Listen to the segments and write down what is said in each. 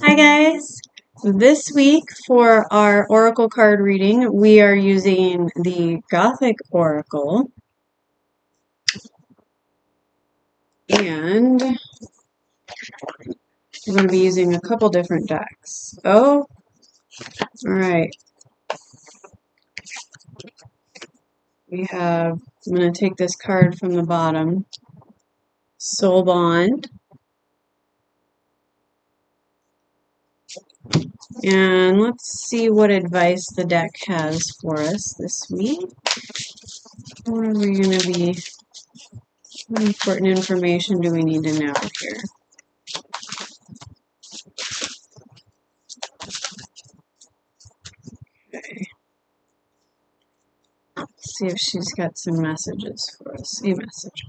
Hi guys! This week for our Oracle card reading, we are using the Gothic Oracle, and we're going to be using a couple different decks. Oh, alright. I'm going to take this card from the bottom, Soul Bond, and let's see what advice the deck has for us this week. What are we going to be, what important information do we need to know here? Okay. Let's see if she's got some messages for us. A message.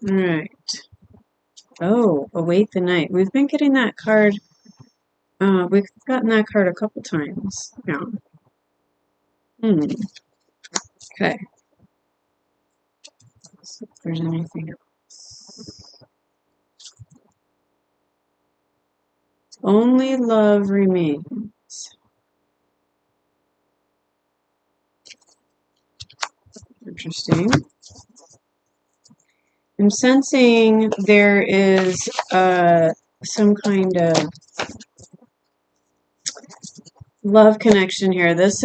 Alright. Oh, Await the Night. We've been getting that card. We've gotten that card a couple times now. Okay. Let's see if there's anything else. Only love remains. Interesting. I'm sensing there is some kind of love connection here. This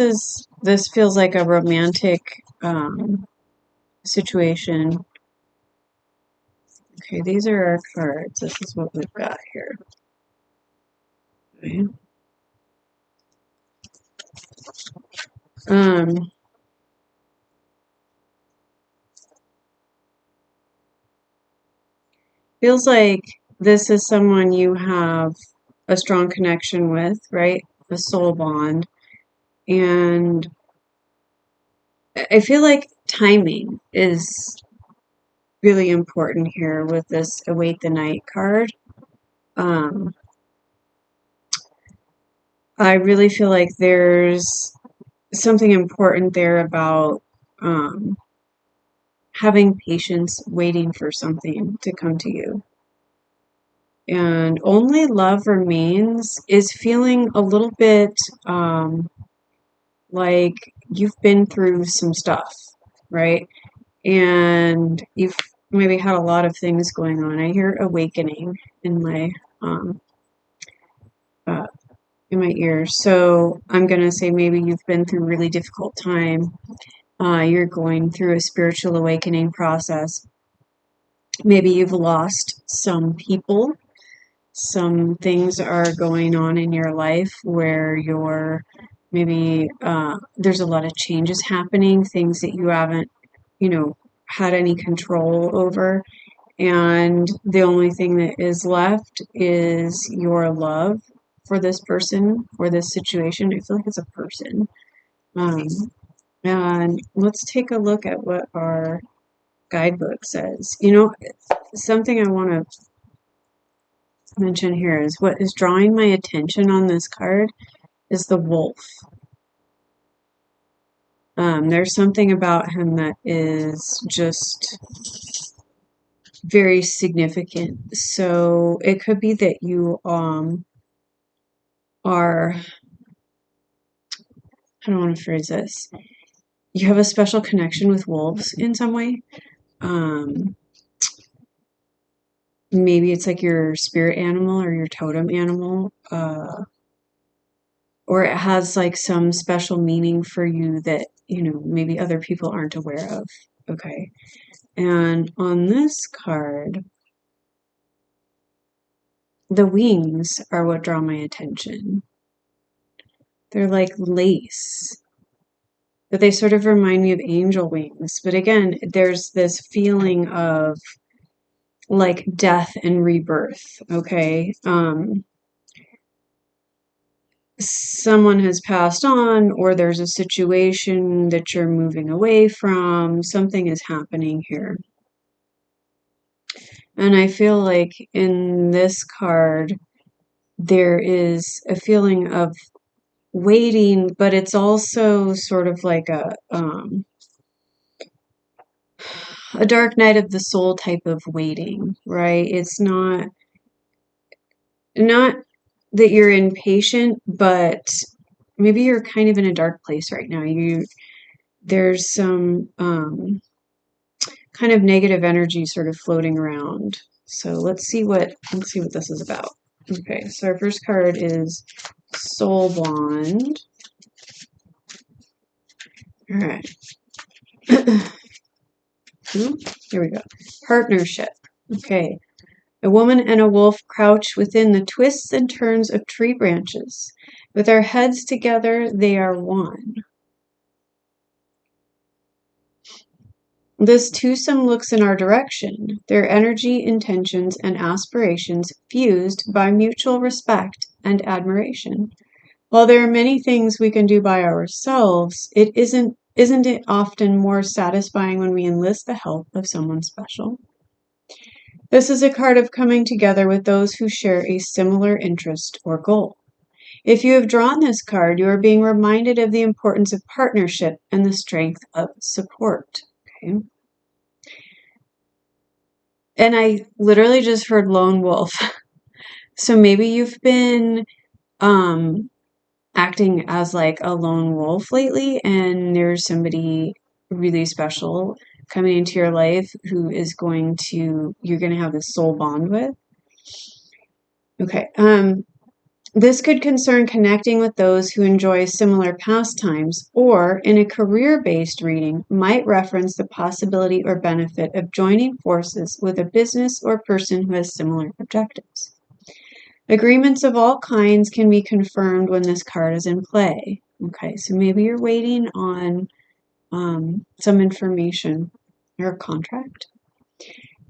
feels like a romantic situation. Okay, these are our cards. This is what we've got here. Okay. Feels like this is someone you have a strong connection with, right? A soul bond. And I feel like timing is really important here with this Await the Night card. I really feel like there's something important there about having patience, waiting for something to come to you. And Only Love Remains is feeling a little bit like you've been through some stuff, right? And you've maybe had a lot of things going on. I hear awakening in my um, ears. So I'm gonna say maybe you've been through a really difficult time. You're going through a spiritual awakening process. Maybe you've lost some people. Some things are going on in your life where you're maybe there's a lot of changes happening, things that you haven't, had any control over. And the only thing that is left is your love for this person, for this situation. I feel like it's a person. Um, and let's take a look at what our guidebook says. Something I want to mention here is what is drawing my attention on this card is the wolf. There's something about him that is just very significant. So it could be that you are, I don't want to phrase this, you have a special connection with wolves in some way. Maybe it's like your spirit animal or your totem animal, or it has like some special meaning for you that, maybe other people aren't aware of. Okay. And on this card, the wings are what draw my attention. They're like lace, but they sort of remind me of angel wings. But again, there's this feeling of like death and rebirth, okay? Someone has passed on, or there's a situation that you're moving away from. Something is happening here. And I feel like in this card, there is a feeling of waiting, but it's also sort of like a a dark night of the soul type of waiting, right? It's not that you're impatient, but maybe you're kind of in a dark place right now. There's some kind of negative energy sort of floating around. So let's see what this is about. Okay, so our first card is Soul Bond. All right. Here we go. Partnership. Okay. A woman and a wolf crouch within the twists and turns of tree branches. With our heads together, they are one. This twosome looks in our direction, their energy, intentions, and aspirations fused by mutual respect and admiration. While there are many things we can do by ourselves, isn't it often more satisfying when we enlist the help of someone special? This is a card of coming together with those who share a similar interest or goal. If you have drawn this card, you are being reminded of the importance of partnership and the strength of support. Okay. And I literally just heard lone wolf. So maybe you've been acting as like a lone wolf lately, and there's somebody really special coming into your life who is you're going to have this soul bond with. Okay. This could concern connecting with those who enjoy similar pastimes, or in a career-based reading, might reference the possibility or benefit of joining forces with a business or person who has similar objectives. Agreements of all kinds can be confirmed when this card is in play. Okay, so maybe you're waiting on some information or a contract.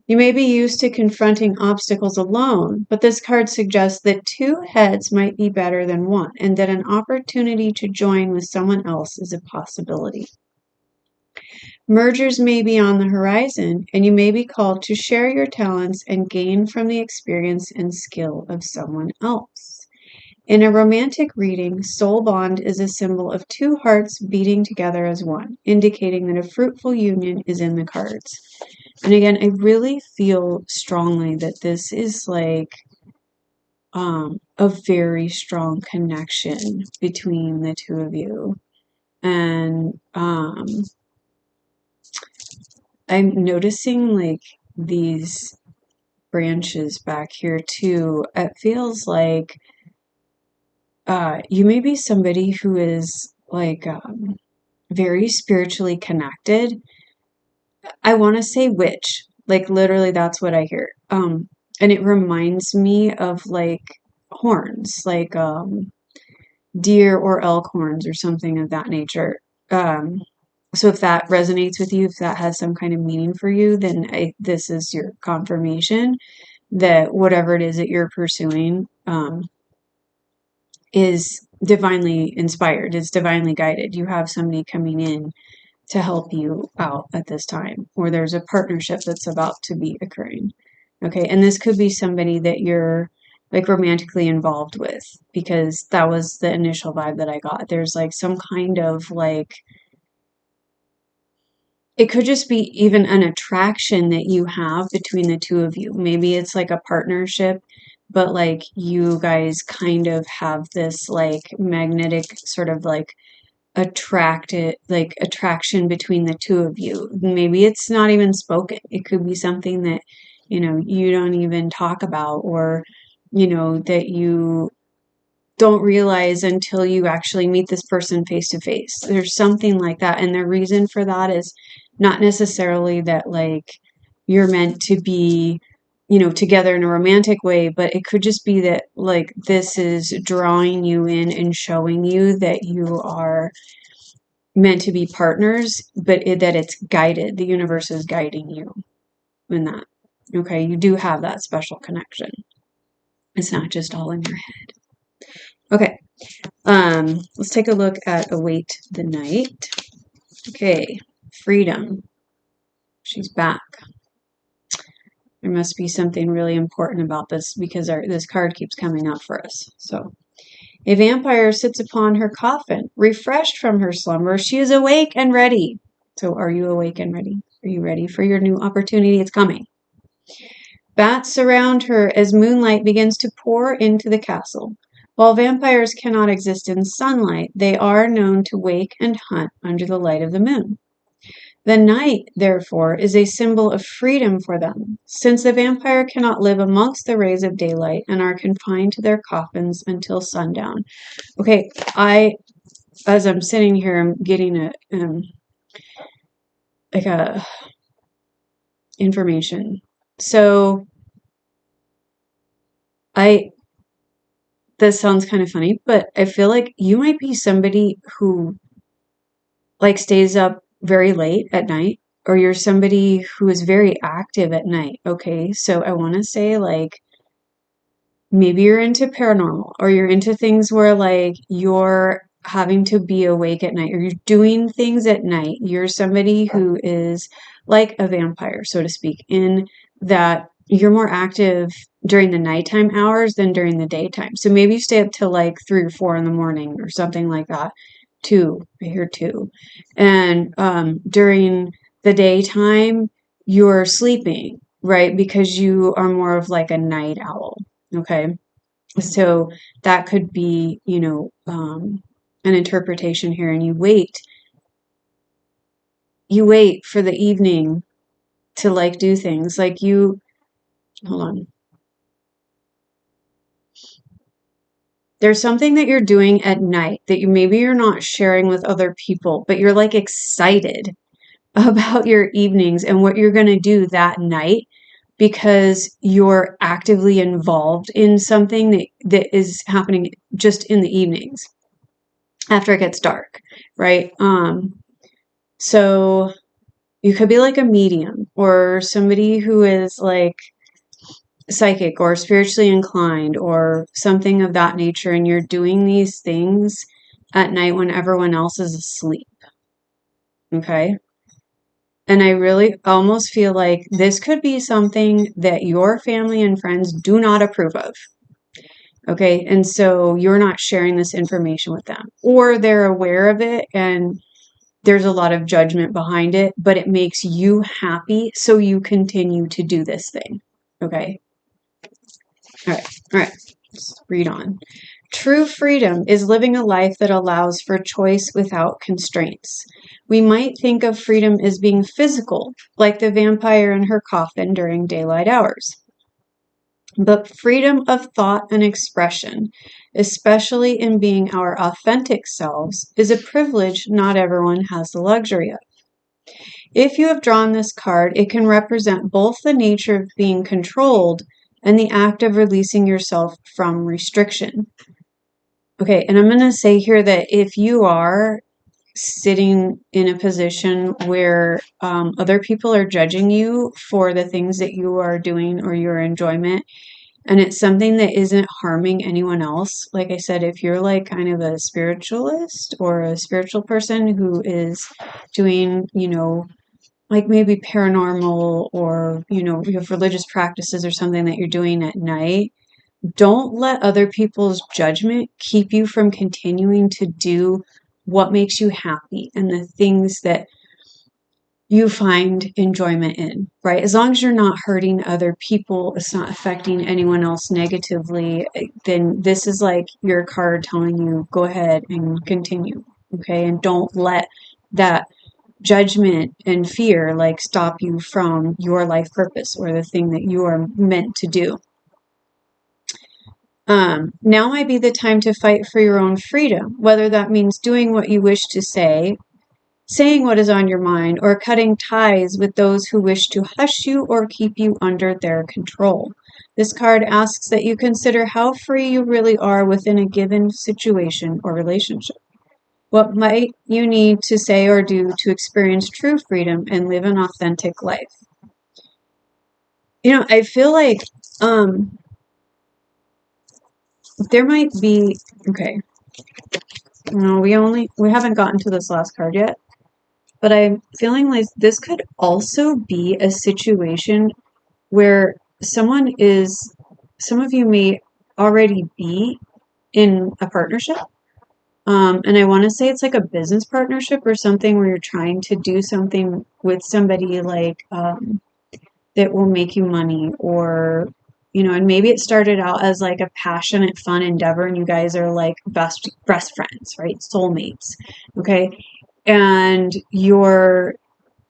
You may be used to confronting obstacles alone, but this card suggests that two heads might be better than one, and that an opportunity to join with someone else is a possibility. Mergers may be on the horizon, and you may be called to share your talents and gain from the experience and skill of someone else. In a romantic reading, soul bond is a symbol of two hearts beating together as one, indicating that a fruitful union is in the cards. And again, I really feel strongly that this is like a very strong connection between the two of you. And I'm noticing like these branches back here too. It feels like you may be somebody who is like very spiritually connected. I want to say witch. Like literally that's what I hear. And it reminds me of like horns, like deer or elk horns or something of that nature. So if that resonates with you, if that has some kind of meaning for you, then this is your confirmation that whatever it is that you're pursuing is divinely inspired, is divinely guided. You have somebody coming in to help you out at this time, or there's a partnership that's about to be occurring. Okay, and this could be somebody that you're like romantically involved with, because that was the initial vibe that I got. There's like some kind of like, it could just be even an attraction that you have between the two of you. Maybe it's like a partnership, but like you guys kind of have this like magnetic sort of like attraction between the two of you. Maybe it's not even spoken. It could be something that, you don't even talk about, or, that you don't realize until you actually meet this person face to face. There's something like that. And the reason for that is not necessarily that like you're meant to be, together in a romantic way, but it could just be that like this is drawing you in and showing you that you are meant to be partners, but that it's guided. The universe is guiding you in that. Okay, you do have that special connection. It's not just all in your head. Okay, let's take a look at Await the Night. Okay, freedom. She's back. There must be something really important about this, because this card keeps coming up for us. So, a vampire sits upon her coffin, refreshed from her slumber. She is awake and ready. So, are you awake and ready? Are you ready for your new opportunity? It's coming. Bats surround her as moonlight begins to pour into the castle. While vampires cannot exist in sunlight, they are known to wake and hunt under the light of the moon. The night, therefore, is a symbol of freedom for them, since the vampire cannot live amongst the rays of daylight and are confined to their coffins until sundown. Okay, as I'm sitting here, I'm getting a information. So this sounds kind of funny, but I feel like you might be somebody who like stays up very late at night, or you're somebody who is very active at night. Okay, so I want to say like maybe you're into paranormal, or you're into things where like you're having to be awake at night, or you're doing things at night. You're somebody who is like a vampire, so to speak, in that you're more active during the nighttime hours than during the daytime. So maybe you stay up till like 3 or 4 in the morning or something like that. Two, I hear two. And during the daytime, you're sleeping, right? Because you are more of like a night owl. Okay. So that could be, an interpretation here. And you wait for the evening to like do things like hold on. There's something that you're doing at night that maybe you're not sharing with other people, but you're like excited about your evenings and what you're going to do that night because you're actively involved in something that is happening just in the evenings after it gets dark, right? So you could be like a medium or somebody who is like psychic or spiritually inclined or something of that nature, and you're doing these things at night when everyone else is asleep. Okay. And I really almost feel like this could be something that your family and friends do not approve of. Okay. And so you're not sharing this information with them, or they're aware of it and there's a lot of judgment behind it, but it makes you happy. So you continue to do this thing. Okay. All right. All right. Let's read on. True freedom is living a life that allows for choice without constraints. We might think of freedom as being physical, like the vampire in her coffin during daylight hours. But freedom of thought and expression, especially in being our authentic selves, is a privilege not everyone has the luxury of. If you have drawn this card, it can represent both the nature of being controlled and the act of releasing yourself from restriction. Okay, and I'm going to say here that if you are sitting in a position where other people are judging you for the things that you are doing or your enjoyment, and it's something that isn't harming anyone else, like I said, if you're like kind of a spiritualist or a spiritual person who is doing, like maybe paranormal or, you have religious practices or something that you're doing at night, don't let other people's judgment keep you from continuing to do what makes you happy and the things that you find enjoyment in, right? As long as you're not hurting other people, it's not affecting anyone else negatively, then this is like your card telling you, go ahead and continue, okay? And don't let that judgment and fear like stop you from your life purpose or the thing that you are meant to do. Now might be the time to fight for your own freedom, whether that means doing what you wish to say, saying what is on your mind, or cutting ties with those who wish to hush you or keep you under their control. This card asks that you consider how free you really are within a given situation or relationship. What might you need to say or do to experience true freedom and live an authentic life? I feel like there might be, okay, no, we haven't gotten to this last card yet, but I'm feeling like this could also be a situation where some of you may already be in a partnership, And I want to say it's like a business partnership or something where you're trying to do something with somebody like that will make you money, or and maybe it started out as like a passionate, fun endeavor, and you guys are like best friends, right? Soulmates, okay? And you're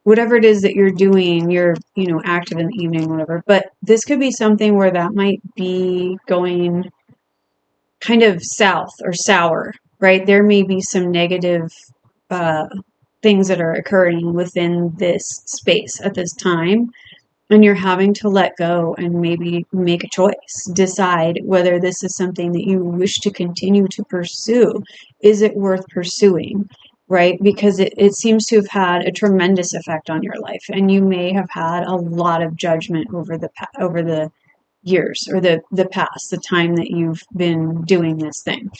whatever it is that you're doing, you're active in the evening, whatever. But this could be something where that might be going kind of south or sour, right? There may be some negative uh, things that are occurring within this space at this time, and you're having to let go and maybe make a choice, decide whether this is something that you wish to continue to pursue. Is it worth pursuing, right? Because it seems to have had a tremendous effect on your life, and you may have had a lot of judgment over the years, or the past, the time that you've been doing this thing.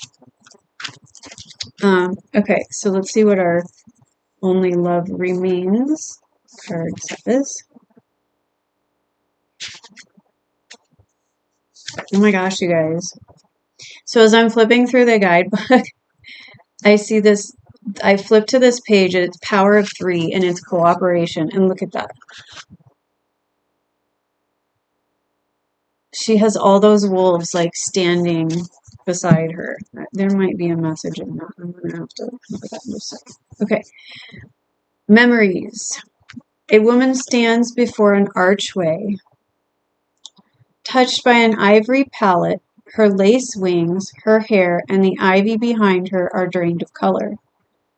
Okay, so let's see what our Only Love Remains card says. Oh my gosh, you guys. So as I'm flipping through the guidebook, I see this, I flip to this page, it's Power of 3, and it's cooperation, and look at that. She has all those wolves like standing beside her. There might be a message in that. I'm going to have to look at that in a second. Okay. Memories. A woman stands before an archway, touched by an ivory palette. Her lace wings, her hair, and the ivy behind her are drained of color.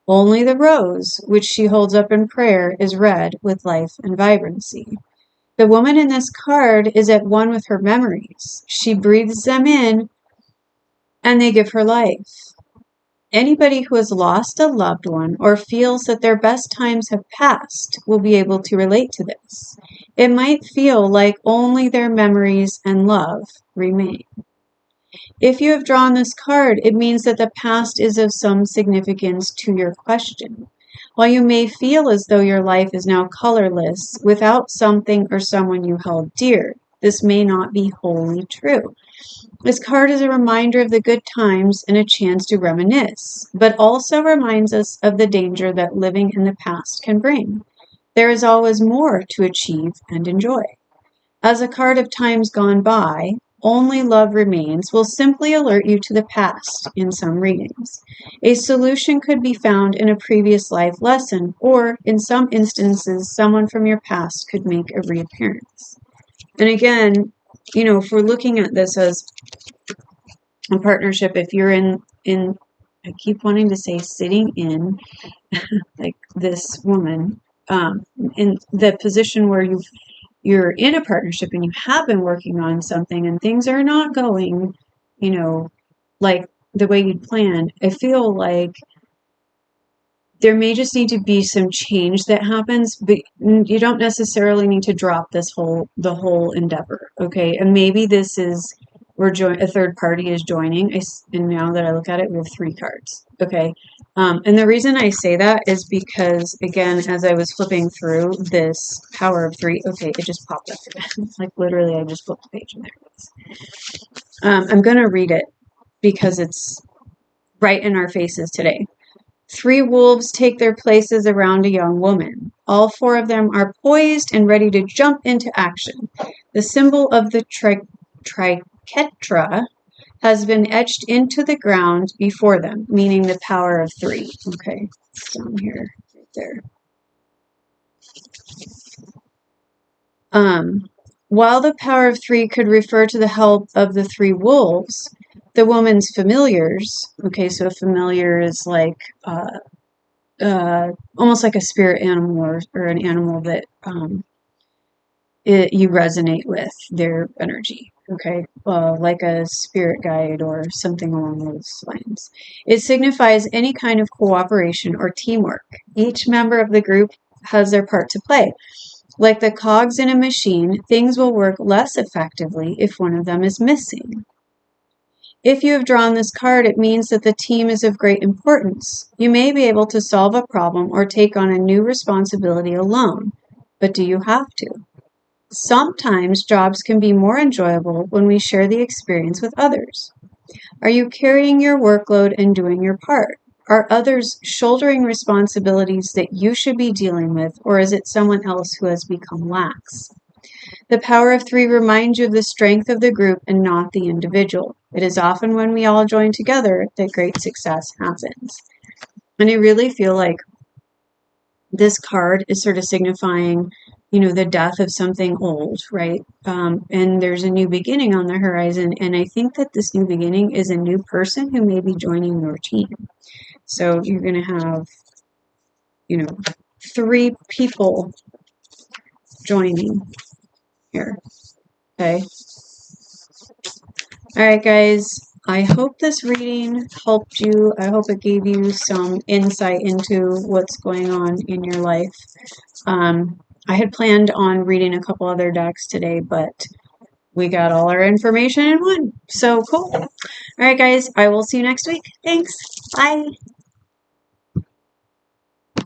Only the rose, which she holds up in prayer, is red with life and vibrancy. The woman in this card is at one with her memories. She breathes them in, and they give her life. Anybody who has lost a loved one or feels that their best times have passed will be able to relate to this. It might feel like only their memories and love remain. If you have drawn this card, it means that the past is of some significance to your question. While you may feel as though your life is now colorless without something or someone you held dear, this may not be wholly true. This card is a reminder of the good times and a chance to reminisce, but also reminds us of the danger that living in the past can bring. There is always more to achieve and enjoy. As a card of times gone by, Only Love Remains will simply alert you to the past in some readings. A solution could be found in a previous life lesson, or in some instances, someone from your past could make a reappearance. And again, if we're looking at this as a partnership, if you're in I keep wanting to say sitting in, like this woman, in the position where you're in a partnership and you have been working on something and things are not going, like the way you'd planned, I feel like there may just need to be some change that happens, but you don't necessarily need to drop the whole endeavor, okay? And maybe this is a third party is joining, and now that I look at it, we have 3 cards, okay? And the reason I say that is because, again, as I was flipping through this Power of 3, okay, it just popped up again. Like literally, I just flipped the page and there it is. I'm going to read it because it's right in our faces today. 3 wolves take their places around a young woman. All 4 of them are poised and ready to jump into action. The symbol of the triquetra has been etched into the ground before them, meaning the power of 3. Okay, it's down here, right there. While the power of 3 could refer to the help of the 3 wolves, the woman's familiars, okay, so a familiar is like almost like a spirit animal, or an animal that you resonate with their energy, okay, like a spirit guide or something along those lines. It signifies any kind of cooperation or teamwork. Each member of the group has their part to play. Like the cogs in a machine, things will work less effectively if one of them is missing. If you have drawn this card, it means that the team is of great importance. You may be able to solve a problem or take on a new responsibility alone, but do you have to? Sometimes jobs can be more enjoyable when we share the experience with others. Are you carrying your workload and doing your part? Are others shouldering responsibilities that you should be dealing with, or is it someone else who has become lax? The power of 3 reminds you of the strength of the group and not the individual. It is often when we all join together that great success happens. And I really feel like this card is sort of signifying, the death of something old, right? And there's a new beginning on the horizon. And I think that this new beginning is a new person who may be joining your team. So you're going to have, 3 people joining here. Okay. All right, guys. I hope this reading helped you. I hope it gave you some insight into what's going on in your life. I had planned on reading a couple other decks today, but we got all our information in one. So cool. All right, guys. I will see you next week. Thanks. Bye.